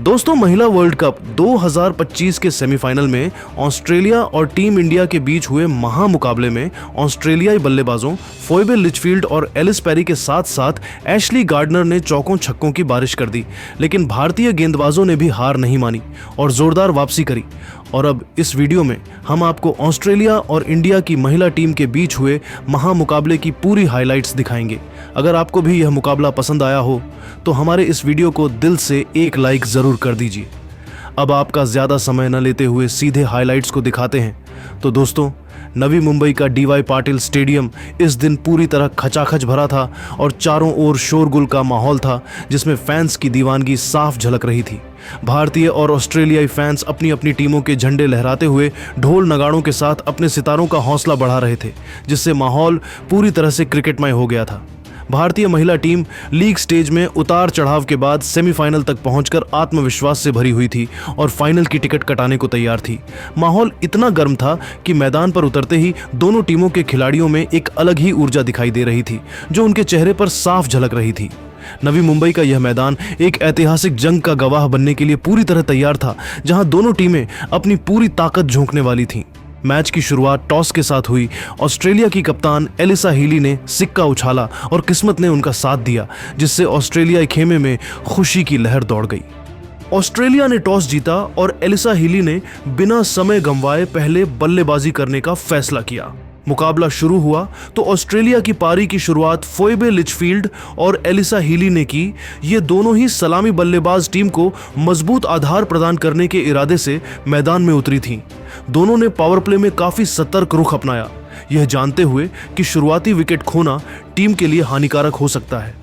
दोस्तों, महिला world cup 2025 के सेमीफाइनल में ऑस्ट्रेलिया और टीम इंडिया के बीच हुए महामुकाबले में ऑस्ट्रेलियाई बल्लेबाजों फोइबे लिचफील्ड और एलिस पेरी के साथ साथ एशली गार्डनर ने चौकों छक्कों की बारिश कर दी। लेकिन भारतीय गेंदबाजों ने भी हार नहीं मानी और जोरदार वापसी करी। और अब इस वीडियो में हम आपको ऑस्ट्रेलिया और इंडिया की महिला टीम के बीच हुए महामुकाबले की पूरी हाइलाइट्स दिखाएंगे। अगर आपको भी यह मुकाबला पसंद आया हो तो हमारे इस वीडियो को दिल से एक लाइक जरूर कर दीजिए। अब आपका ज्यादा समय न लेते हुए सीधे हाइलाइट्स को दिखाते हैं। तो दोस्तों, नवी मुंबई का डीवाई पाटिल स्टेडियम इस दिन पूरी तरह खचाखच भरा था और चारों ओर शोरगुल का माहौल था, जिसमें फैंस की दीवानगी साफ झलक रही थी। भारतीय और ऑस्ट्रेलियाई फैंस अपनी अपनी टीमों के झंडे लहराते हुए ढोल नगाड़ों के साथ अपने सितारों का हौसला बढ़ा रहे थे, जिससे माहौल पूरी तरह से क्रिकेटमय हो गया था। भारतीय महिला टीम लीग स्टेज में उतार चढ़ाव के बाद सेमीफाइनल तक पहुंचकर आत्मविश्वास से भरी हुई थी और फाइनल की टिकट कटाने को तैयार थी। माहौल इतना गर्म था कि मैदान पर उतरते ही दोनों टीमों के खिलाड़ियों में एक अलग ही ऊर्जा दिखाई दे रही थी, जो उनके चेहरे पर साफ झलक रही थी। नवी मुंबई का यह मैदान एक ऐतिहासिक जंग का गवाह बनने के लिए पूरी तरह तैयार था, जहां दोनों टीमें अपनी पूरी ताकत झोंकने वाली थीं। मैच की शुरुआत टॉस के साथ हुई। ऑस्ट्रेलिया की कप्तान एलिसा हीली ने सिक्का उछाला और किस्मत ने उनका साथ दिया, जिससे ऑस्ट्रेलियाई खेमे में खुशी की लहर दौड़ गई। ऑस्ट्रेलिया ने टॉस जीता और एलिसा हीली ने बिना समय गंवाए पहले बल्लेबाजी करने का फैसला किया। मुकाबला शुरू हुआ तो ऑस्ट्रेलिया की पारी की शुरुआत फोइबे लिचफील्ड और एलिसा हीली ने की। ये दोनों ही सलामी बल्लेबाज टीम को मजबूत आधार प्रदान करने के इरादे से मैदान में उतरी थीं। दोनों ने पावर प्ले में काफी सतर्क रुख अपनाया, यह जानते हुए कि शुरुआती विकेट खोना टीम के लिए हानिकारक हो सकता है।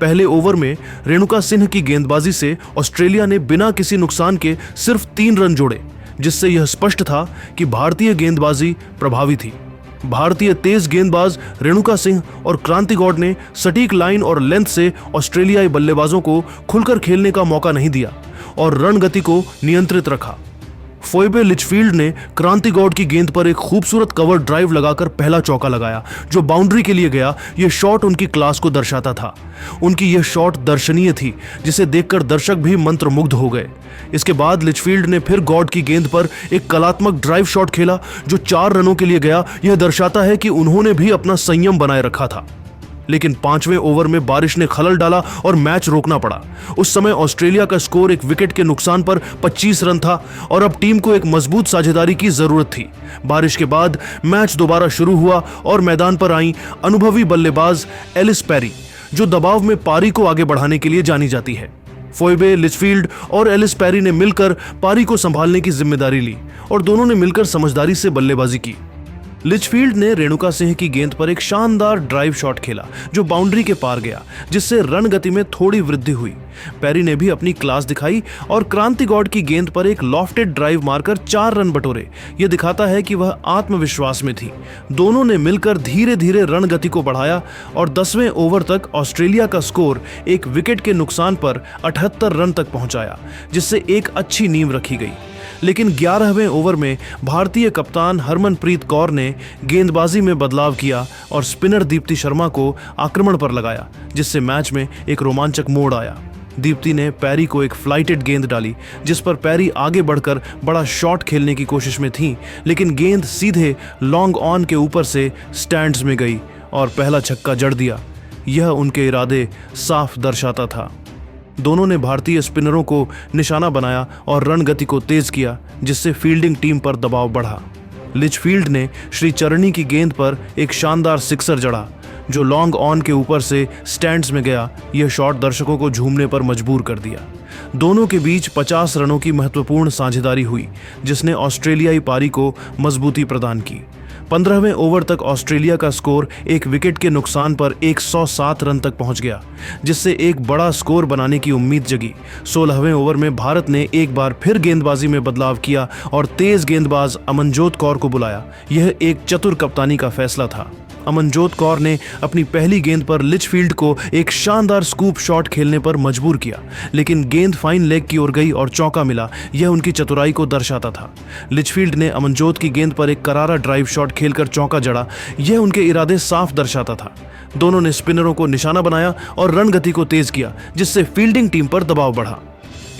पहले ओवर में रेणुका सिंह की गेंदबाजी से ऑस्ट्रेलिया ने बिना किसी नुकसान के सिर्फ 3 रन जोड़े, जिससे यह स्पष्ट था कि भारतीय गेंदबाजी प्रभावी थी। भारतीय तेज गेंदबाज रेणुका सिंह और क्रांति गौड़ ने सटीक लाइन और लेंथ से ऑस्ट्रेलियाई बल्लेबाजों को खुलकर खेलने का मौका नहीं दिया और रन गति को नियंत्रित रखा। फोइबे लिचफील्ड ने क्रांति गौड़ की गेंद पर एक खूबसूरत कवर ड्राइव लगाकर पहला चौका लगाया, जो बाउंड्री के लिए गया। यह शॉट उनकी क्लास को दर्शाता था। उनकी यह शॉट दर्शनीय थी, जिसे देखकर दर्शक भी मंत्रमुग्ध हो गए। इसके बाद लिचफील्ड ने फिर गॉड की गेंद पर एक कलात्मक ड्राइव शॉट खेला, जो 4 रनों के लिए गया। यह दर्शाता है कि उन्होंने भी अपना संयम बनाए रखा था। लेकिन 5वें ओवर में बारिश ने खलल डाला और मैच रोकना पड़ा। उस समय ऑस्ट्रेलिया का स्कोर एक विकेट के नुकसान पर 25 रन था और अब टीम को एक मजबूत साझेदारी की जरूरत थी। बारिश के बाद मैच दोबारा शुरू हुआ और मैदान पर आई अनुभवी बल्लेबाज एलिस पेरी, जो दबाव में पारी को आगे बढ़ाने के लिए जानी जाती है। फोइबे लिचफील्ड और एलिस पेरी ने मिलकर पारी को संभालने की जिम्मेदारी ली और दोनों ने मिलकर समझदारी से बल्लेबाजी की। लिचफील्ड ने रेणुका सिंह की गेंद पर एक शानदार ड्राइव शॉट खेला, जो बाउंड्री के पार गया, जिससे रन गति में थोड़ी वृद्धि हुई। पेरी ने भी अपनी क्लास दिखाई और क्रांति गौड़ की गेंद पर एक लॉफ्टेड ड्राइव मारकर 4 रन बटोरे। यह दिखाता है कि वह आत्मविश्वास में थी। दोनों ने मिलकर धीरे धीरे रन गति को बढ़ाया और 10वें ओवर तक ऑस्ट्रेलिया का स्कोर एक विकेट के नुकसान पर 78 रन तक पहुंचाया, जिससे एक अच्छी नींव रखी गई। लेकिन 11वें ओवर में भारतीय कप्तान हरमनप्रीत कौर ने गेंदबाजी में बदलाव किया और स्पिनर दीप्ति शर्मा को आक्रमण पर लगाया, जिससे मैच में एक रोमांचक मोड़ आया। दीप्ति ने पेरी को एक फ्लाइटेड गेंद डाली, जिस पर पेरी आगे बढ़कर बड़ा शॉट खेलने की कोशिश में थी, लेकिन गेंद सीधे लॉन्ग ऑन के ऊपर से स्टैंड्स में गई और पहला छक्का जड़ दिया। यह उनके इरादे साफ दर्शाता था। दोनों ने भारतीय स्पिनरों को निशाना बनाया और रन गति को तेज किया, जिससे फील्डिंग टीम पर दबाव बढ़ा। लिचफील्ड ने श्री चरणी की गेंद पर एक शानदार सिक्सर जड़ा, जो लॉन्ग ऑन के ऊपर से स्टैंड्स में गया। यह शॉट दर्शकों को झूमने पर मजबूर कर दिया। दोनों के बीच 50 रनों की महत्वपूर्ण साझेदारी हुई, जिसने ऑस्ट्रेलियाई पारी को मजबूती प्रदान की। 15वें ओवर तक ऑस्ट्रेलिया का स्कोर एक विकेट के नुकसान पर 107 रन तक पहुंच गया, जिससे एक बड़ा स्कोर बनाने की उम्मीद जगी। 16वें ओवर में भारत ने एक बार फिर गेंदबाजी में बदलाव किया और तेज गेंदबाज अमनजोत कौर को बुलाया। यह एक चतुर कप्तानी का फैसला था। अमनजोत कौर ने अपनी पहली गेंद पर लिचफील्ड को एक शानदार स्कूप शॉट खेलने पर मजबूर किया, लेकिन गेंद फाइन लेग की ओर गई और चौका मिला। यह उनकी चतुराई को दर्शाता था। लिचफील्ड ने अमनजोत की गेंद पर एक करारा ड्राइव शॉट खेलकर चौका जड़ा। यह उनके इरादे साफ दर्शाता था। दोनों ने स्पिनरों को निशाना बनाया और रन गति को तेज किया, जिससे फील्डिंग टीम पर दबाव बढ़ा।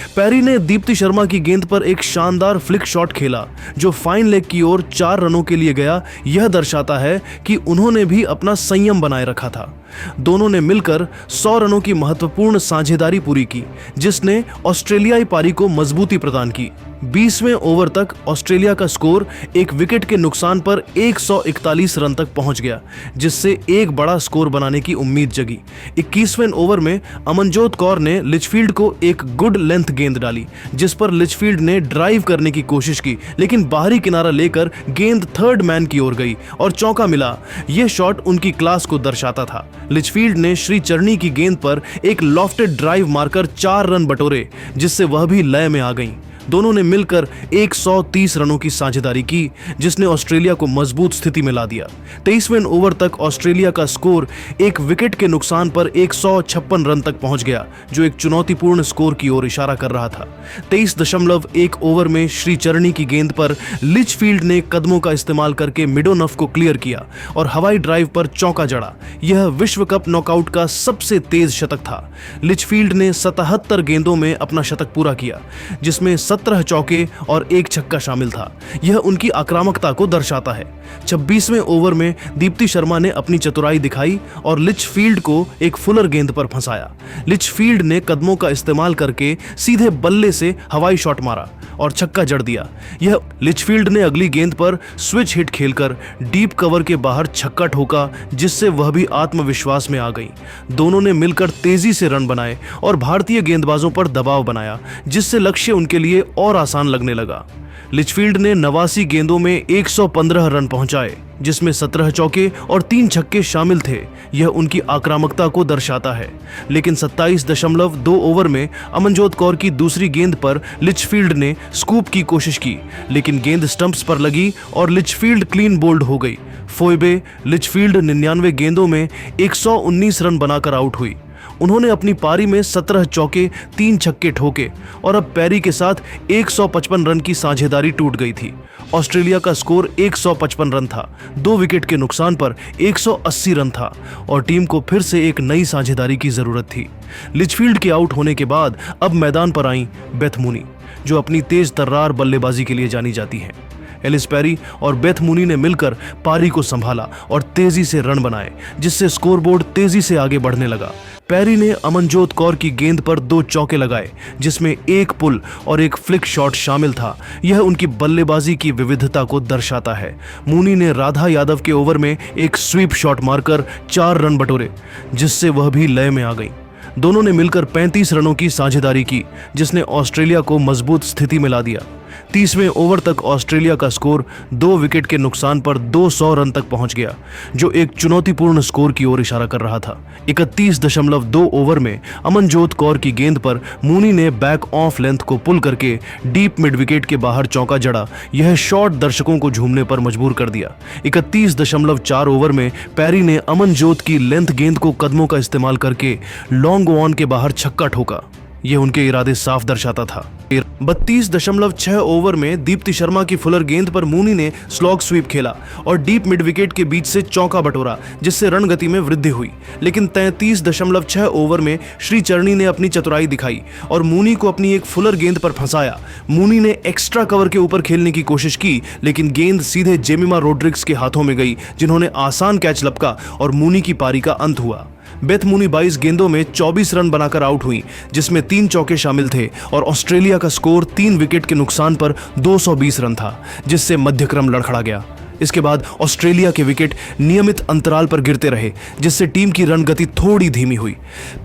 पेरी ने दीप्ति शर्मा की गेंद पर एक शानदार फ्लिक शॉट खेला जो फाइन लेग की ओर 4 रनों के लिए गया। यह दर्शाता है कि उन्होंने भी अपना संयम बनाए रखा था। दोनों ने मिलकर 100 रनों की महत्वपूर्ण साझेदारी पूरी की, जिसने ऑस्ट्रेलियाई पारी को मजबूती प्रदान की। 20वें ओवर तक ऑस्ट्रेलिया का स्कोर एक विकेट के नुकसान पर 141 रन तक पहुंच गया, जिससे एक बड़ा स्कोर बनाने की उम्मीद जगी। 21वें ओवर में अमनजोत कौर ने लिचफील्ड को एक गुड लेंथ गेंद डाली, जिस पर लिचफील्ड ने ड्राइव करने की कोशिश की, लेकिन बाहरी किनारा लेकर गेंद थर्ड मैन की ओर गई और चौका मिला। यह शॉट उनकी क्लास को दर्शाता था। लिचफील्ड ने श्री चरनी की गेंद पर एक लॉफ्टेड ड्राइव मारकर 4 रन बटोरे, जिससे वह भी लय में आ गई। दोनों ने मिलकर 130 रनों की साझेदारी की, जिसने ऑस्ट्रेलिया को मजबूत स्थिति में ला दिया। 23वें ओवर तक ऑस्ट्रेलिया का स्कोर एक विकेट के नुकसान पर 156 रन तक पहुंच गया, जो एक चुनौतीपूर्ण स्कोर की ओर इशारा कर रहा था। 23.1 ओवर में श्री चरनी की गेंद पर लिचफील्ड ने कदमों का इस्तेमाल करके मिडोनफ को क्लियर किया और हवाई ड्राइव पर चौका जड़ा। यह विश्व कप नॉकआउट का सबसे तेज शतक था। लिचफील्ड ने 77 गेंदों में अपना शतक पूरा किया, जिसमें 17 चौके और 1 छक्का शामिल था। यह उनकी आक्रामकता को दर्शाता है। 26वें ओवर में दीप्ति शर्मा ने अपनी चतुराई दिखाई और लिचफील्ड को एक फुलर गेंद पर फंसाया। लिचफील्ड ने कदमों का इस्तेमाल करके सीधे बल्ले से हवाई शॉट मारा और छक्का जड़ दिया। यह लिचफील्ड ने अगली गेंद पर स्विच हिट खेलकर डीप कवर के बाहर छक्का ठोका, जिससे वह भी आत्मविश्वास में आ गई। दोनों ने मिलकर तेजी से रन बनाए और भारतीय गेंदबाजों पर दबाव बनाया, जिससे लक्ष्य उनके लिए और आसान लगने लगा। लिचफील्ड ने 89 गेंदों में 115 रन पहुंचाए, जिसमें 17 चौके और 3 छक्के शामिल थे। यह उनकी आक्रामकता को दर्शाता है। लेकिन 27.2 ओवर में अमनजोत कौर की दूसरी गेंद पर लिचफील्ड ने स्कूप की कोशिश की, लेकिन गेंद स्टंप्स पर लगी और लिचफील्ड क्लीन बोल्ड हो गई। फोइबे लिचफील्ड 99 गेंदों में 119 रन बनाकर आउट हुई। उन्होंने अपनी पारी में 17 चौके 3 छक्के ठोके और अब पेरी के साथ 155 रन की साझेदारी टूट गई थी। ऑस्ट्रेलिया का स्कोर 155 रन था। 2 विकेट के नुकसान पर 180 रन था और टीम को फिर से एक नई साझेदारी की जरूरत थी। लिचफील्ड के आउट होने के बाद अब मैदान पर आई बेथ मूनी, जो अपनी तेज तर्रार बल्लेबाजी के लिए जानी जाती हैं। एलिस पेरी और बेथ मूनी ने मिलकर पारी को संभाला और तेजी से रन बनाए, जिससे स्कोरबोर्ड तेजी से आगे बढ़ने लगा। पेरी ने अमनजोत कौर की गेंद पर 2 चौके लगाए, जिसमें 1 पुल और 1 फ्लिक शॉट शामिल था। यह उनकी बल्लेबाजी की विविधता को दर्शाता है। मूनी ने राधा यादव के ओवर में एक स्वीप शॉट मारकर 4 रन बटोरे, जिससे वह भी लय में आ गई। दोनों ने मिलकर 35 रनों की साझेदारी की, जिसने ऑस्ट्रेलिया को मजबूत स्थिति में ला दिया। 30वें ओवर तक ऑस्ट्रेलिया का स्कोर 2 विकेट के नुकसान पर 200 रन तक पहुंच गया, जो एक चुनौतीपूर्ण स्कोर की ओर इशारा कर रहा था। 31.2 ओवर में अमनजोत कौर की गेंद पर मूनी ने बैक ऑफ लेंथ को पुल करके डीप मिड विकेट के बाहर चौका जड़ा। यह शॉट दर्शकों को झूमने पर मजबूर कर दिया। 31.4 ओवर में पेरी ने अमनजोत की लेंथ गेंद को कदमों का इस्तेमाल करके लॉन्ग ऑन के बाहर छक्का ठोका। यह उनके इरादे साफ दर्शाता था। 32.6 ओवर में दीप्ति शर्मा की फुलर गेंद पर मूनी ने स्लॉग स्वीप खेला और डीप मिड विकेट के बीच से चौका बटोरा, जिससे रन गति में वृद्धि हुई। लेकिन 33.6 ओवर में श्री चरनी ने अपनी चतुराई दिखाई और मूनी को अपनी एक फुलर गेंद पर फंसाया। मूनी ने एक्स्ट्रा कवर के ऊपर खेलने की कोशिश की, लेकिन गेंद सीधे जेमिमा रोड्रिग्स के हाथों में गई, जिन्होंने आसान कैच लपका और मूनी की पारी का अंत हुआ। बेथ मूनी 22 गेंदों में 24 रन बनाकर आउट हुई, जिसमें 3 चौके शामिल थे और ऑस्ट्रेलिया का स्कोर 3 विकेट के नुकसान पर 220 रन था, जिससे मध्यक्रम लड़खड़ा गया। इसके बाद ऑस्ट्रेलिया के विकेट नियमित अंतराल पर गिरते रहे, जिससे टीम की रन गति थोड़ी धीमी हुई।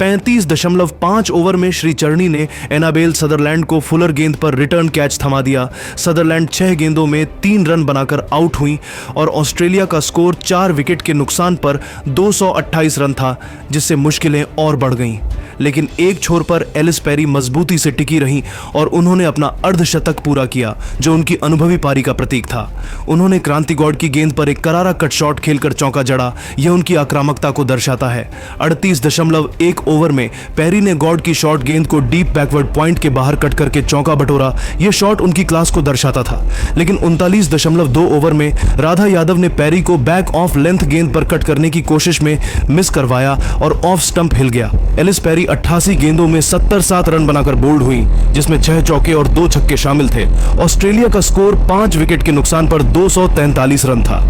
35.5 ओवर में श्री चरनी ने एनाबेल सदरलैंड को फुलर गेंद पर रिटर्न कैच थमा दिया। सदरलैंड 6 गेंदों में 3 रन बनाकर आउट हुई और ऑस्ट्रेलिया का स्कोर 4 विकेट के नुकसान पर 228 रन था, जिससे मुश्किलें और बढ़ गईं। लेकिन एक छोर पर एलिस पेरी मजबूती से टिकी रहीं और उन्होंने अपना अर्धशतक पूरा किया, जो उनकी अनुभवी पारी का प्रतीक था। उन्होंने क्रांति गॉड की गेंद पर एक करारा कट शॉट खेलकर चौका जड़ा, यह उनकी आक्रामकता को दर्शाता है। 38.1 ओवर में पेरी ने गॉड की शॉर्ट गेंद को डीप बैकवर्ड पॉइंट के बाहर कट करके चौका बटोरा, यह शॉट उनकी क्लास को दर्शाता था। लेकिन 39.2 ओवर में राधा यादव ने पेरी को बैक ऑफ लेंथ गेंद पर कट करने की कोशिश में मिस करवाया और ऑफ स्टंप हिल गया। एलिस पेरी 88 गेंदों में 77 रन बनाकर बोल्ड हुई, जिसमें 6 चौके और 2 छक्के शामिल थे। ऑस्ट्रेलिया का स्कोर 5 विकेट के नुकसान पर 243 रन था।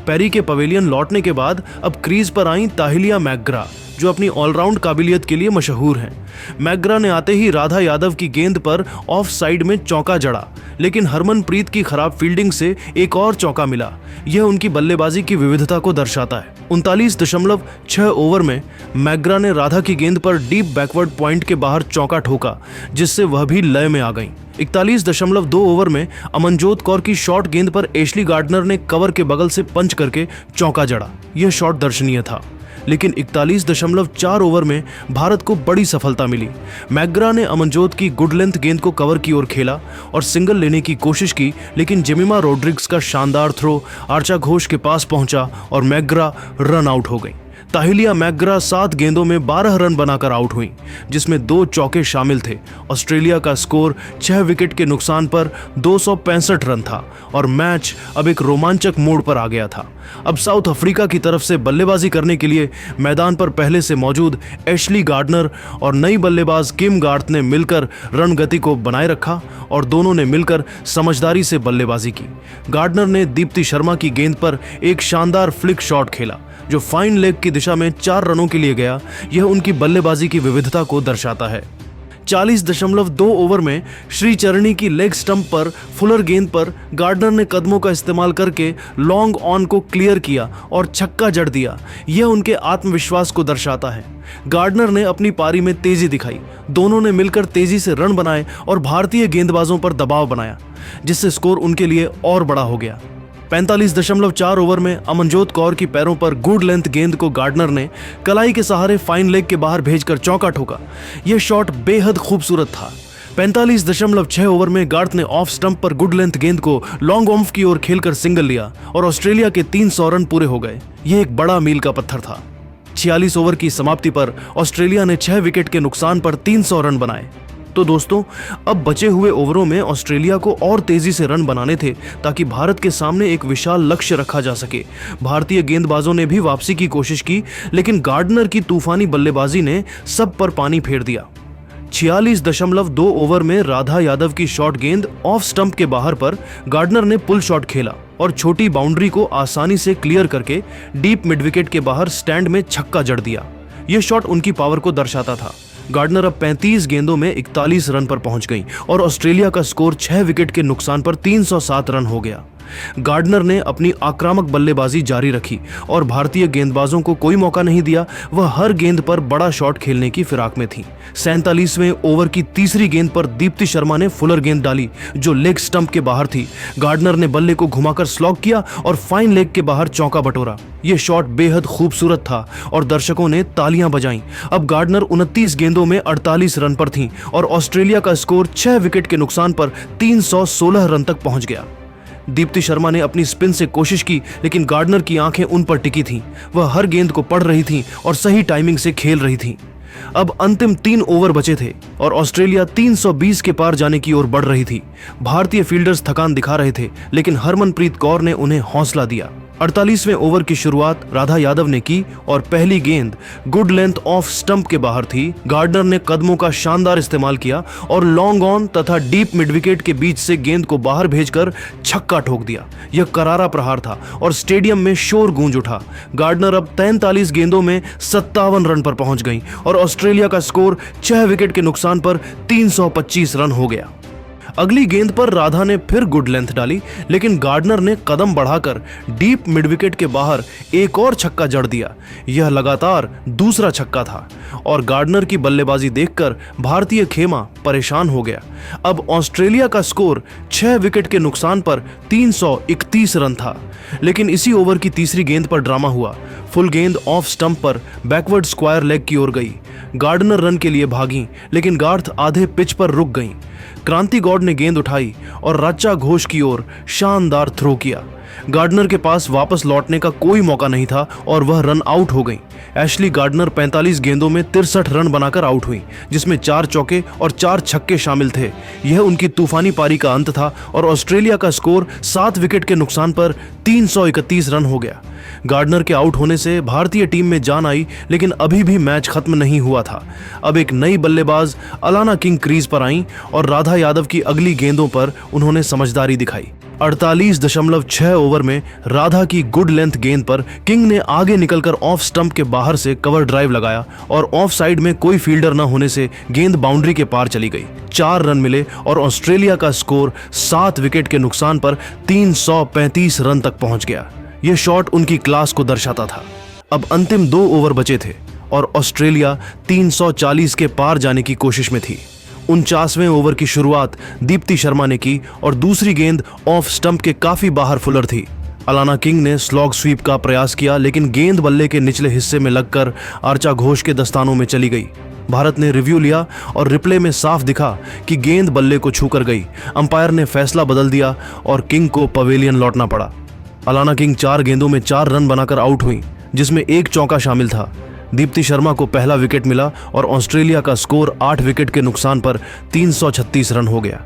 पेरी के पवेलियन लौटने के बाद अब क्रीज पर आई ताहिलिया मैकग्रा, जो अपनी ऑलराउंड काबिलियत के लिए मशहूर हैं। मैकग्रा ने आते ही राधा यादव की गेंद पर ऑफ साइड में चौका जड़ा, लेकिन हरमनप्रीत की खराब फील्डिंग से एक और चौका मिला। यह उनकी बल्लेबाजी की विविधता को दर्शाता है। 39.6 ओवर में मैकग्रा ने राधा की गेंद पर डीप बैकवर्ड पॉइंट के बाहर चौका ठोका, जिससे वह भी लय में आ गई। 41.2 ओवर में अमनजोत कौर की शॉर्ट गेंद पर एशली गार्डनर ने कवर के बगल से पंच करके चौका जड़ा, यह शॉट दर्शनीय था। लेकिन 41.4 ओवर में भारत को बड़ी सफलता मिली। मैकग्रा ने अमनजोत की गुड लेंथ गेंद को कवर की ओर खेला और सिंगल लेने की कोशिश की, लेकिन जेमिमा रोड्रिग्स का शानदार थ्रो आर्चा घोष के पास पहुंचा और मैकग्रा रन आउट हो गई। ताहिलिया मैकग्रा 7 गेंदों में 12 रन बनाकर आउट हुई, जिसमें 2 चौके शामिल थे। ऑस्ट्रेलिया का स्कोर 6 विकेट के नुकसान पर 265 रन था और मैच अब एक रोमांचक मोड़ पर आ गया था। अब साउथ अफ्रीका की तरफ से बल्लेबाजी करने के लिए मैदान पर पहले से मौजूद एशली गार्डनर और नई बल्लेबाज किम गार्थ ने मिलकर रन गति को बनाए रखा और दोनों ने मिलकर समझदारी से बल्लेबाजी की। गार्डनर ने दीप्ति शर्मा की गेंद पर एक शानदार फ्लिक शॉट खेला, जो फाइन लेग की दिशा में 4 रनों के लिए गया। यह उनकी बल्लेबाजी की विविधता को दर्शाता है। 40.2 ओवर में श्रीचरणी की लेग स्टंप पर फुलर गेंद पर गार्डनर ने कदमों का इस्तेमाल करके लॉन्ग ऑन को क्लियर किया और छक्का जड़ दिया। यह उनके आत्मविश्वास को दर्शाता है। गार्डनर ने अपनी पारी में तेजी दिखाई, दोनों ने मिलकर तेजी से रन बनाए और भारतीय गेंदबाजों पर दबाव बनाया, जिससे स्कोर उनके लिए और बड़ा हो गया। 45.4 ओवर में अमनजोत कौर की पैरों पर गुड लेंथ गेंद को गार्डनर ने कलाई के सहारे फाइन लेग के बाहर भेजकर चौका ठोका। यह शॉट बेहद खूबसूरत था। 45.6 ओवर में गार्थ ने ऑफ स्टंप पर गुड लेंथ गेंद को लॉन्ग ऑफ की ओर खेलकर सिंगल लिया और ऑस्ट्रेलिया के 300 रन पूरे हो गए। यह एक बड़ा मील का पत्थर था। 46 ओवर की समाप्ति पर ऑस्ट्रेलिया ने 6 विकेट के नुकसान पर 300 रन बनाए। तो दोस्तों, अब बचे हुए ओवरों में ऑस्ट्रेलिया को और तेजी से रन बनाने थे ताकि भारत के सामने एक विशाल लक्ष्य रखा जा सके। भारतीय गेंदबाजों ने भी वापसी की कोशिश की, लेकिन गार्डनर की तूफानी बल्लेबाजी ने सब पर पानी फेर दिया। 46.2 ओवर में राधा यादव की शॉर्ट गेंद ऑफ स्टंप के बाहर पर गार्डनर ने पुल शॉट खेला और छोटी बाउंड्री को आसानी से क्लियर करके डीप मिड विकेट के बाहर स्टैंड में छक्का जड़ दिया। यह शॉट उनकी पावर को दर्शाता था। गार्डनर अब 35 गेंदों में 41 रन पर पहुंच गई और ऑस्ट्रेलिया का स्कोर 6 विकेट के नुकसान पर 307 रन हो गया। गार्डनर ने अपनी आक्रामक बल्लेबाजी जारी रखी और भारतीय गेंदबाजों को कोई मौका नहीं दिया। वह हर गेंद पर बड़ा शॉट खेलने की फिराक में थी। 47वें ओवर की तीसरी गेंद पर दीप्ति शर्मा ने फुलर गेंद डाली, जो लेग स्टंप के बाहर थी। गार्डनर ने बल्ले को घुमाकर स्लॉग किया और फाइन लेग के बाहर चौका बटोरा। यह शॉट बेहद खूबसूरत था और दर्शकों ने तालियां बजाईं। अब गार्डनर 29 गेंदों में 48 रन पर थीं और ऑस्ट्रेलिया का स्कोर 6 विकेट के नुकसान पर 316 रन तक पहुंच गया। दीप्ति शर्मा ने अपनी स्पिन से कोशिश की, लेकिन गार्डनर की आंखें उन पर टिकी थीं। वह हर गेंद को पढ़ रही थीं और सही टाइमिंग से खेल रही थीं। अब अंतिम 3 ओवर बचे थे और ऑस्ट्रेलिया 320 के पार जाने की ओर बढ़ रही थी। भारतीय फील्डर्स थकान दिखा रहे थे, लेकिन हरमनप्रीत कौर ने उन्हें हौसला दिया। 48वें ओवर की शुरुआत राधा यादव ने की और पहली गेंद गुड लेंथ ऑफ स्टंप के बाहर थी। गार्डनर ने कदमों का शानदार इस्तेमाल किया और लॉन्ग ऑन तथा डीप मिड विकेट के बीच से गेंद को बाहर भेजकर छक्का ठोक दिया। यह करारा प्रहार था और स्टेडियम में शोर गूंज उठा। गार्डनर अब 43 गेंदों में 57 रन पर पहुंच गई और ऑस्ट्रेलिया का स्कोर 6 विकेट के नुकसान पर 325 रन हो गया। अगली गेंद पर राधा ने फिर गुड लेंथ डाली, लेकिन गार्डनर ने कदम बढ़ाकर डीप मिड विकेट के बाहर एक और छक्का जड़ दिया। यह लगातार दूसरा छक्का था और गार्डनर की बल्लेबाजी देखकर भारतीय खेमा परेशान हो गया। अब ऑस्ट्रेलिया का स्कोर 6 विकेट के नुकसान पर 331 रन था, लेकिन इसी ओवर की तीसरी गेंद पर ड्रामा हुआ। फुल गेंद ऑफ स्टंप पर बैकवर्ड स्क्वायर लेग की ओर गई। गार्डनर रन के लिए भागी, लेकिन गार्थ आधे पिच पर रुक गई। क्रांति गौड ने गेंद उठाई और राचा घोष की ओर शानदार थ्रो किया। गार्डनर के पास वापस लौटने का कोई मौका नहीं था और वह रन आउट हो गई। एशली गार्डनर 45 गेंदों में 63 रन बनाकर आउट हुई, जिसमें 4 चौके और 4 छक्के शामिल थे। यह उनकी तूफानी पारी का अंत था और ऑस्ट्रेलिया का स्कोर 7 विकेट के नुकसान पर 331 रन हो गया। गार्डनर के आउट होने से भारतीय टीम में जान आई, लेकिन अभी भी मैच खत्म नहीं हुआ था। अब एक नई बल्लेबाज अलाना किंग क्रीज पर आईं और राधा यादव की अगली गेंदों पर उन्होंने समझदारी दिखाई। 48.6 ओवर में राधा की गुड लेंथ गेंद पर किंग ने आगे निकलकर ऑफ स्टंप के बाहर से कवर ड्राइव लगाया और ऑफ साइड में कोई फील्डर न होने से गेंद बाउंड्री के पार चली गई। 4 रन मिले और ऑस्ट्रेलिया का स्कोर 7 विकेट के नुकसान पर 335 रन तक पहुंच गया। यह शॉट उनकी क्लास को दर्शाता था। अब अंतिम 2 ओवर बचे थे और ऑस्ट्रेलिया 340 के पार जाने की कोशिश में थी। 49वें ओवर की शुरुआत दीप्ति शर्मा ने की और दूसरी गेंद ऑफ स्टंप के काफी बाहर फुलर थी। अलाना किंग ने स्लॉग स्वीप का प्रयास किया, लेकिन गेंद बल्ले के निचले हिस्से में लगकर आर्चा घोष के दस्तानों में चली गई। भारत ने रिव्यू लिया और रिप्ले में साफ दिखा कि गेंद बल्ले को छूकर गई। अंपायर ने फैसला बदल दिया और किंग को पवेलियन लौटना पड़ा। अलाना किंग 4 गेंदों में 4 रन बनाकर आउट हुई, जिसमें 1 चौका शामिल था। दीप्ति शर्मा को पहला विकेट मिला और ऑस्ट्रेलिया का स्कोर 8 विकेट के नुकसान पर 336 रन हो गया।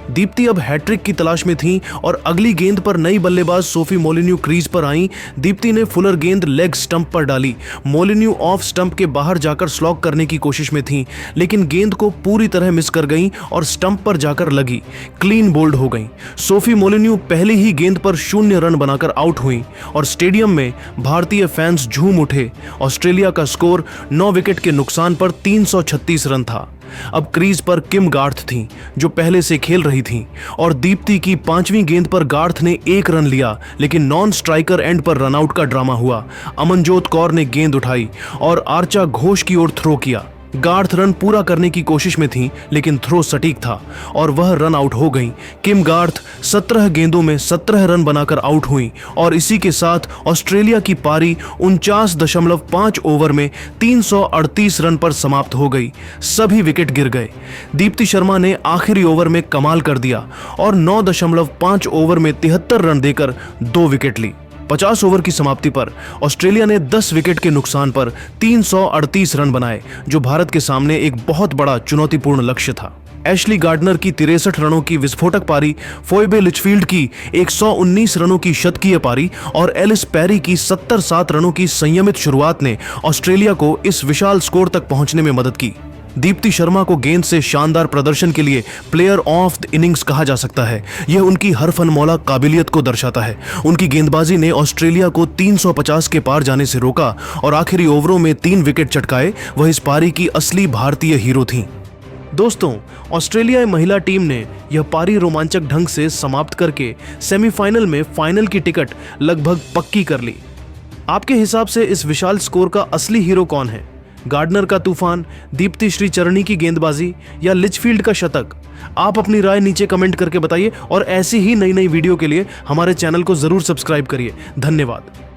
दीप्ति अब हैट्रिक की तलाश में थीं और अगली गेंद पर नई बल्लेबाज सोफी मोलिन्यू क्रीज पर आईं। दीप्ति ने फुलर गेंद लेग स्टंप पर डाली। मोलिन्यू ऑफ स्टंप के बाहर जाकर स्लॉग करने की कोशिश में थीं, लेकिन गेंद को पूरी तरह मिस कर गईं और स्टंप पर जाकर लगी। क्लीन बोल्ड हो गईं। सोफी मोलिन्यू पहली ही गेंद पर 0 रन बनाकर आउट हुई और स्टेडियम में भारतीय फैंस झूम उठे। ऑस्ट्रेलिया का स्कोर 9 विकेट के नुकसान पर 336 रन था। अब क्रीज पर किम गार्थ थीं, जो पहले से खेल रही थीं, और दीप्ति की 5वीं गेंद पर गार्थ ने 1 रन लिया, लेकिन नॉन स्ट्राइकर एंड पर रनआउट का ड्रामा हुआ। अमनजोत कौर ने गेंद उठाई और आर्चा घोष की ओर थ्रो किया। गार्थ रन पूरा करने की कोशिश में थी, लेकिन थ्रो सटीक था और वह रन आउट हो गई। किम गार्थ 17 गेंदों में 17 रन बनाकर आउट हुई और इसी के साथ ऑस्ट्रेलिया की पारी 49.5 ओवर में 338 रन पर समाप्त हो गई। सभी विकेट गिर गए। दीप्ति शर्मा ने आखिरी ओवर में कमाल कर दिया और 9.5 ओवर में 73 रन देकर 2 विकेट ली। 50 ओवर की समाप्ति पर ऑस्ट्रेलिया ने 10 विकेट के नुकसान पर 338 रन बनाए, जो भारत के सामने एक बहुत बड़ा चुनौतीपूर्ण लक्ष्य था। एशली गार्डनर की 63 रनों की विस्फोटक पारी, फोइबे लिचफील्ड की 119 रनों की शतकीय पारी और एलिस पेरी की 77 रनों की संयमित शुरुआत ने ऑस्ट्रेलिया को इस विशाल स्कोर तक पहुंचने में मदद की। दीप्ति शर्मा को गेंद से शानदार प्रदर्शन के लिए प्लेयर ऑफ द इनिंग्स कहा जा सकता है। यह उनकी हर फनमौला काबिलियत को दर्शाता है। उनकी गेंदबाजी ने ऑस्ट्रेलिया को 350 के पार जाने से रोका और आखिरी ओवरों में 3 विकेट चटकाए। वह इस पारी की असली भारतीय हीरो थीं। दोस्तों, ऑस्ट्रेलियाई महिला टीम ने यह पारी रोमांचक ढंग से समाप्त करके सेमीफाइनल में फाइनल की टिकट लगभग पक्की कर ली। आपके हिसाब से इस विशाल स्कोर का असली हीरो कौन है? गार्डनर का तूफान, दीप्ति श्रीचरणी की गेंदबाजी या लिचफील्ड का शतक? आप अपनी राय नीचे कमेंट करके बताइए और ऐसी ही नई नई वीडियो के लिए हमारे चैनल को जरूर सब्सक्राइब करिए। धन्यवाद।